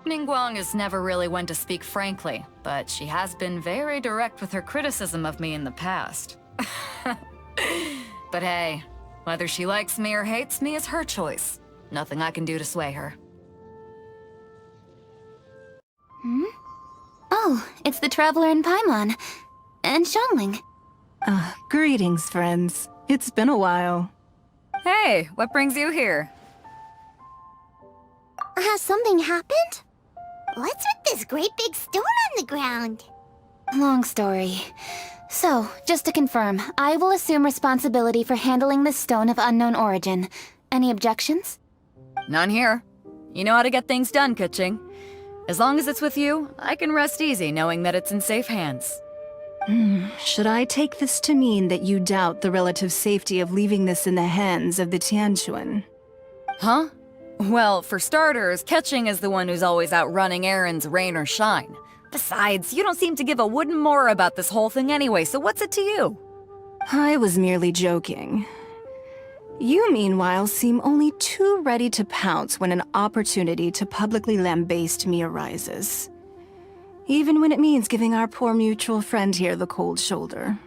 Ningguang is never really one to speak frankly, but she has been very direct with her criticism of me in the past. But hey, whether she likes me or hates me is her choice. Nothing I can do to sway her. Hmm? Oh, it's the Traveler in Paimon. And Xiangling. Greetings, friends. It's been a while. Hey, what brings you here? Has something happened? What's with this great big stone on the ground? Long story. So, just to confirm, I will assume responsibility for handling this stone of unknown origin. Any objections? None here. You know how to get things done, Keqing. As long as it's with you, I can rest easy knowing that it's in safe hands. Should I take this to mean that you doubt the relative safety of leaving this in the hands of the Tianquan? Huh? Well, for starters, Keqing is the one who's always out running errands, rain or shine. Besides, you don't seem to give a wooden more about this whole thing anyway, so what's it to you? I was merely joking. You, meanwhile, seem only too ready to pounce when an opportunity to publicly lambaste me arises. Even when it means giving our poor mutual friend here the cold shoulder.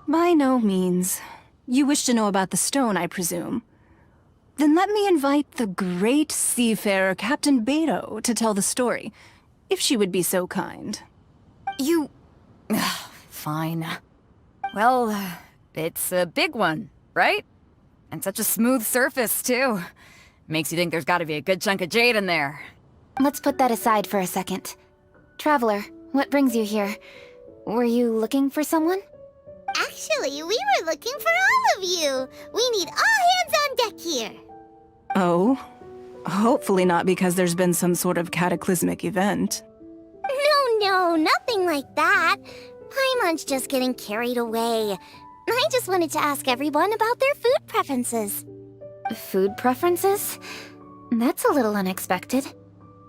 By no means. You wish to know about the stone, I presume. Then let me invite the great seafarer Captain Beidou to tell the story, if she would be so kind. You... Fine. Well, it's a big one, right? And such a smooth surface, too. Makes you think there's gotta be a good chunk of jade in there. Let's put that aside for a second. Traveler, what brings you here? Were you looking for someone? Actually, we were looking for all of you. We need all hands on deck here. Oh? Hopefully not because there's been some sort of cataclysmic event. No, nothing like that. Paimon's just getting carried away. I just wanted to ask everyone about their food preferences. Food preferences? That's a little unexpected.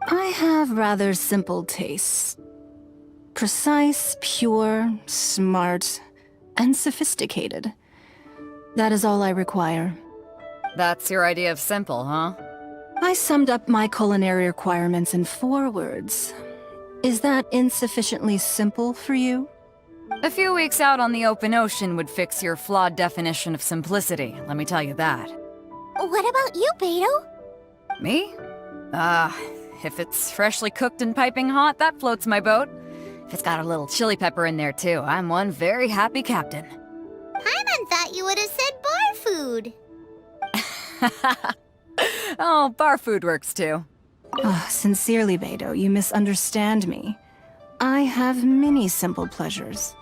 I have rather simple tastes. Precise, pure, smart, and sophisticated. That is all I require. That's your idea of simple, huh? I summed up my culinary requirements in 4 words. Is that insufficiently simple for you? A few weeks out on the open ocean would fix your flawed definition of simplicity, let me tell you that. What about you, Beidou? Me? If it's freshly cooked and piping hot, that floats my boat. If it's got a little chili pepper in there too, I'm one very happy captain. Paimon thought you would have said bar food. Oh, bar food works too. Sincerely, Beidou, you misunderstand me. I have many simple pleasures.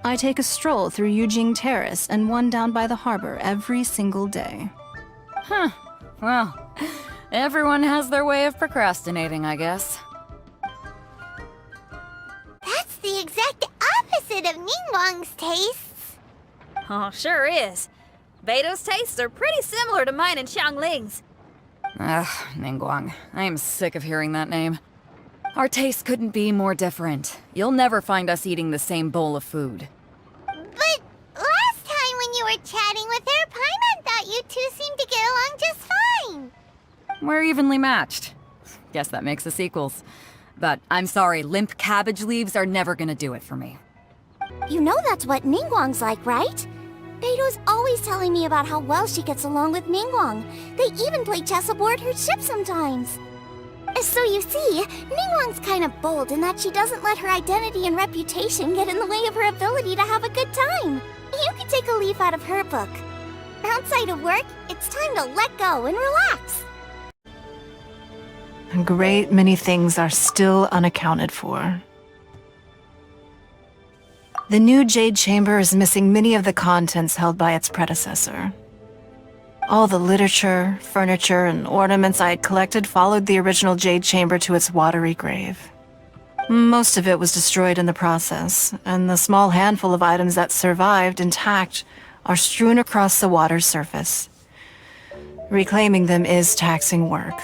I take a stroll through Yujing Terrace and one down by the harbor every single day. Huh. Well, everyone has their way of procrastinating, I guess. That's the exact opposite of Ningguang's tastes. Oh, sure is. Beidou's tastes are pretty similar to mine and Xiangling's. Ugh, Ningguang. I am sick of hearing that name. Our tastes couldn't be more different. You'll never find us eating the same bowl of food. But last time when you were chatting with her, Paimon thought you two seemed to get along just fine. We're evenly matched. Guess that makes us equals. But I'm sorry, limp cabbage leaves are never gonna do it for me. You know that's what Ningguang's like, right? Beidou's always telling me about how well she gets along with Ningguang. They even play chess aboard her ship sometimes. So you see, Ningguang's kind of bold in that she doesn't let her identity and reputation get in the way of her ability to have a good time. You could take a leaf out of her book. Outside of work, it's time to let go and relax. A great many things are still unaccounted for. The new Jade Chamber is missing many of the contents held by its predecessor. All the literature, furniture, and ornaments I had collected followed the original Jade Chamber to its watery grave. Most of it was destroyed in the process, and the small handful of items that survived intact are strewn across the water's surface. Reclaiming them is taxing work.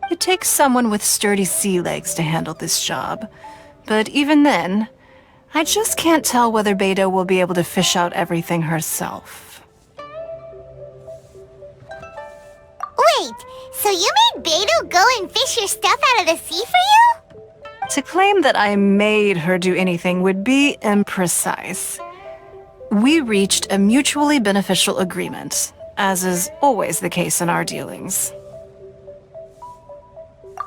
It takes someone with sturdy sea legs to handle this job, but even then, I just can't tell whether Beidou will be able to fish out everything herself. Wait, so you made Beidou go and fish your stuff out of the sea for you? To claim that I made her do anything would be imprecise. We reached a mutually beneficial agreement, as is always the case in our dealings.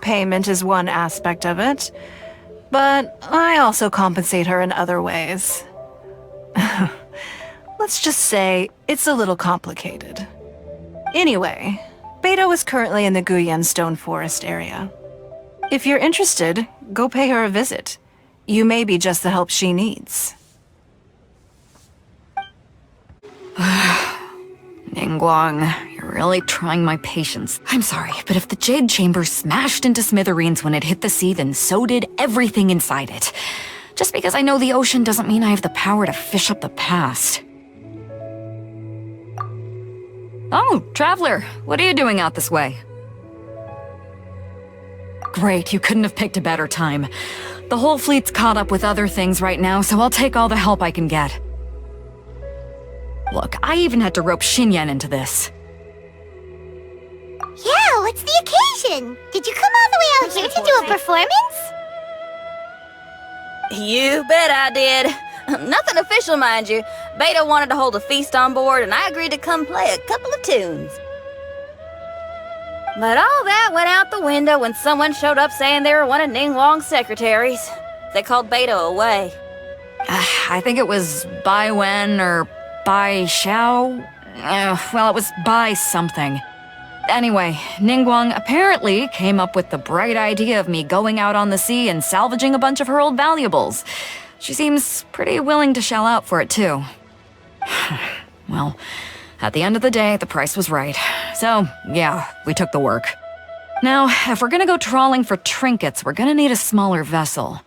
Payment is one aspect of it, but I also compensate her in other ways. Let's just say it's a little complicated. Anyway, Beidou is currently in the Guyan Stone Forest area. If you're interested, go pay her a visit. You may be just the help she needs. Ningguang, you're really trying my patience. I'm sorry, but if the Jade Chamber smashed into smithereens when it hit the sea, then so did everything inside it. Just because I know the ocean doesn't mean I have the power to fish up the past. Oh, Traveler, what are you doing out this way? Great, you couldn't have picked a better time. The whole fleet's caught up with other things right now, so I'll take all the help I can get. Look, I even had to rope Xinyan into this. Yeah, what's the occasion? Did you come all the way out here to do a performance? You bet I did. Nothing official, mind you. Beidou wanted to hold a feast on board, and I agreed to come play a couple of tunes. But all that went out the window when someone showed up saying they were one of Ningguang's secretaries. They called Beidou away. I think it was Bai Wen or Bai Xiao. Well, it was Bai something. Anyway, Ningguang apparently came up with the bright idea of me going out on the sea and salvaging a bunch of her old valuables. She seems pretty willing to shell out for it, too. Well, at the end of the day, the price was right. So, yeah, we took the work. Now, if we're gonna go trawling for trinkets, we're gonna need a smaller vessel.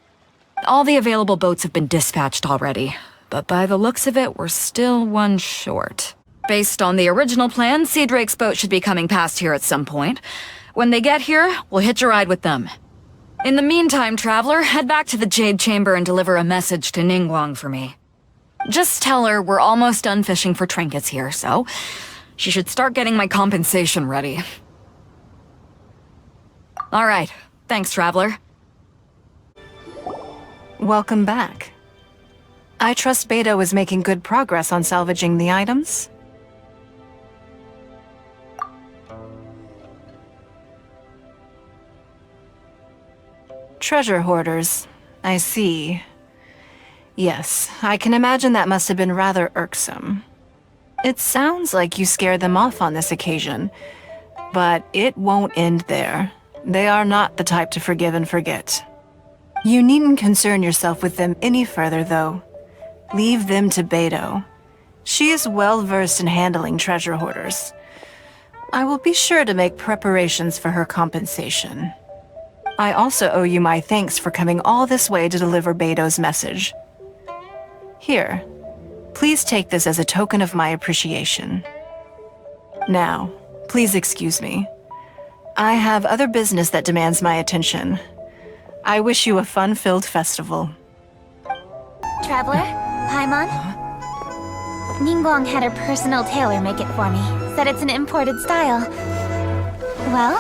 All the available boats have been dispatched already, but by the looks of it, we're still one short. Based on the original plan, Sea Drake's boat should be coming past here at some point. When they get here, we'll hitch a ride with them. In the meantime, Traveler, head back to the Jade Chamber and deliver a message to Ningguang for me. Just tell her we're almost done fishing for trinkets here, so she should start getting my compensation ready. All right. Thanks, Traveler. Welcome back. I trust Beidou is making good progress on salvaging the items. Treasure hoarders. I see. Yes, I can imagine that must have been rather irksome. It sounds like you scared them off on this occasion, but it won't end there. They are not the type to forgive and forget. You needn't concern yourself with them any further, though. Leave them to Beidou. She is well-versed in handling treasure hoarders. I will be sure to make preparations for her compensation. I also owe you my thanks for coming all this way to deliver Beidou's message. Here, please take this as a token of my appreciation. Now, please excuse me. I have other business that demands my attention. I wish you a fun-filled festival. Traveler, Paimon? Ningguang had her personal tailor make it for me. Said it's an imported style. Well,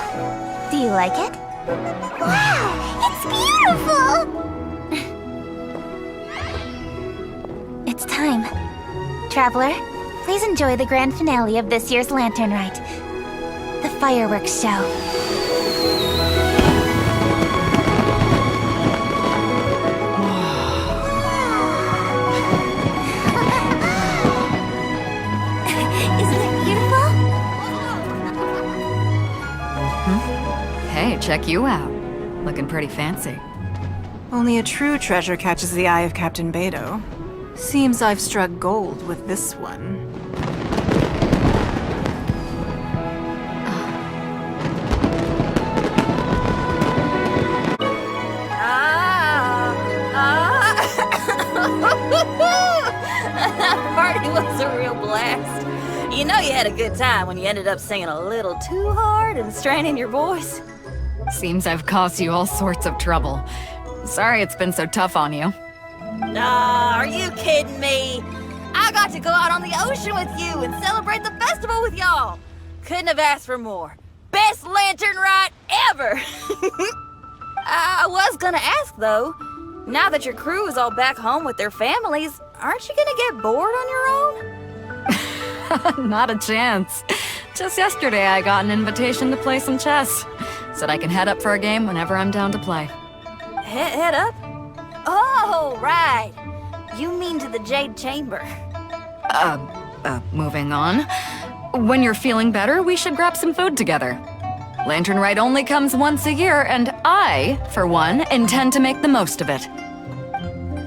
do you like it? Wow, it's beautiful! It's time. Traveler, please enjoy the grand finale of this year's Lantern Rite. The fireworks show. Isn't it beautiful? Hey, check you out. Looking pretty fancy. Only a true treasure catches the eye of Captain Beidou. Seems I've struck gold with this one. That party was a real blast. You know you had a good time when you ended up singing a little too hard and straining your voice. Seems I've caused you all sorts of trouble. Sorry it's been so tough on you. Nah, are you kidding me? I got to go out on the ocean with you and celebrate the festival with y'all. Couldn't have asked for more. best lantern ride ever! I was gonna ask, though, now that your crew is all back home with their families, aren't you gonna get bored on your own? Not a chance. Just yesterday I got an invitation to play some chess. Said I can head up for a game whenever I'm down to play. Head up? Oh, right. You mean to the Jade Chamber. Moving on. When you're feeling better, we should grab some food together. Lantern Rite only comes once a year, and I, for one, intend to make the most of it.